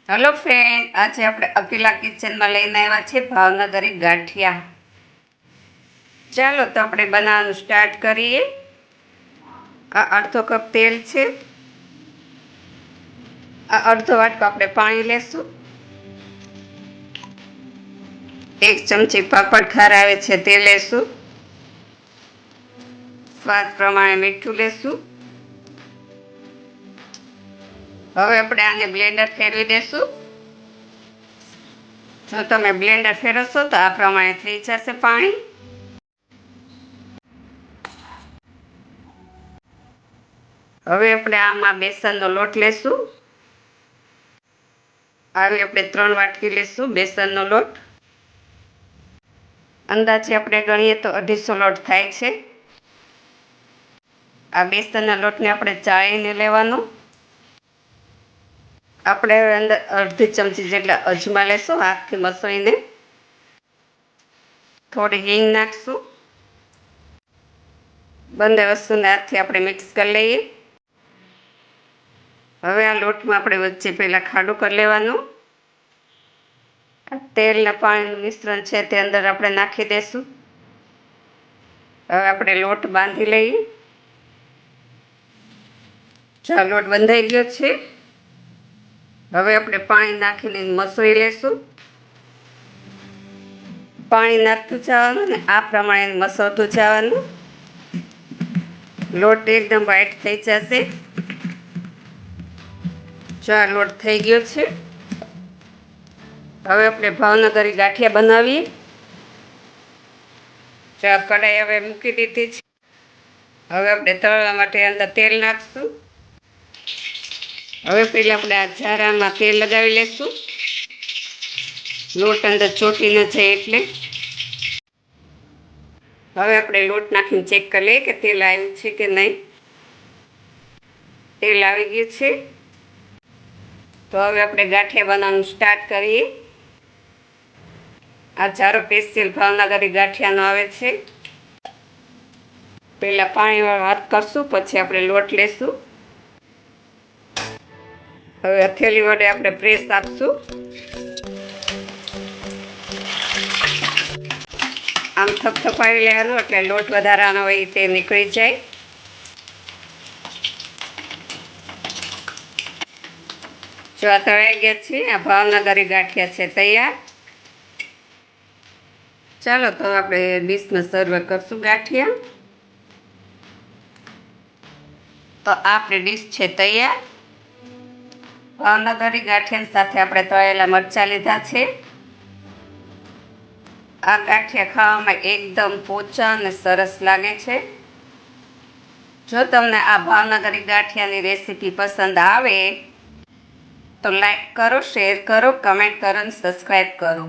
Hello friend, આજે આપણે અકીલા કિચનમાં લઈને આવ્યા છે ભાવનગરી ગાંઠિયા. ચાલો તો આપણે બનાવવાનું સ્ટાર્ટ કરીએ. આ અડધો કપ તેલ છે. આ અડધો વાટકો આપણે પાણી લેશું. 1 ચમચી પાપડ ખાર આવે છે તે લેશું. સ્વાદ પ્રમાણે મીઠું લેશું. હવે આપણે આને બ્લેન્ડર ફેરવી દેશું. જો તમે બ્લેન્ડર ફેરવશો તો આ પ્રમાણે થઈ જશે પાણી. હવે આપણે આમાં બેસનનો લોટ લેશું. આવી આપણે 3 વાટકી લેશું બેસનનો લોટ. અંદાજે આપણે ગણીએ તો 250 લોટ થાય છે. આ બેસનના લોટને આપણે ચાળીને લેવાનો. આપણે અંદર અડધી ચમચી જેટલા અજમા લેશું હાથથી મસળીને. થોડી હિંગ નાખશું. બંને વસ્તુને હાથથી આપણે મિક્સ કરી લઈએ. હવે આ લોટમાં આપણે વચ્ચે પહેલાં ખાડું કરી લેવાનું. તેલના પાણીનું મિશ્રણ છે તે અંદર આપણે નાખી દઈશું. હવે આપણે લોટ બાંધી લઈએ. જો લોટ બંધાઈ ગયો છે. હવે આપણે પાણી નાખીને મસળી લેશું. પાણી નાખતું જવાનું ને આ પ્રમાણે મસળતું જવાનું. લોટ એકદમ વ્હાઈટ થઈ જશે. જો આ લોટ થઈ ગયો છે. હવે આપણે ભાવનગરી ગાંઠિયા બનાવીએ. જો આ કઢાઈ હવે મૂકી દીધી છે. હવે આપણે તળવા માટે અંદર તેલ નાખશું. હવે પહેલાં આપણે આ ઝારામાં તેલ લગાવી લઈશું. લોટ અંદર ચોંટી ન જાય એટલે. હવે આપણે લોટ નાખીને ચેક કરી લઈએ કે તેલ આવ્યું છે કે નહીં. તેલ આવી ગયું છે. તો હવે આપણે ગાંઠિયા બનાવવાનું સ્ટાર્ટ કરીએ. આ ઝારો સ્પેશિયલ ભાવનગરી ગાંઠિયાનો આવે છે. પહેલાં પાણીવાળો હાથ કરશું, પછી આપણે લોટ લેશું. હવે હથેળી વડે આપણે પ્રેસ આપશું. આમ થપથપાવી લેવાનું એટલે લોટ વધારાનો હોય તે નીકળી જાય. જો આ તળાઈ ગયા છે. આ ભાવનગરી ગાંઠિયા છે તૈયાર. ચાલો તો આપણે ડીશમાં સર્વ કરશું ગાંઠિયા. તો આપણી ડીશ છે તૈયાર. ભાવનગરી ગાંઠિયા સાથે આપણે તળેલા મરચાં લીધા છે. આ ગાંઠિયા ખાવામાં એકદમ પોચા અને સરસ લાગે છે. જો તમને આ ભાવનગરી ગાંઠિયાની રેસીપી પસંદ આવે તો લાઈક કરો, શેર કરો, કમેન્ટ કરો અને સબસ્ક્રાઈબ કરો.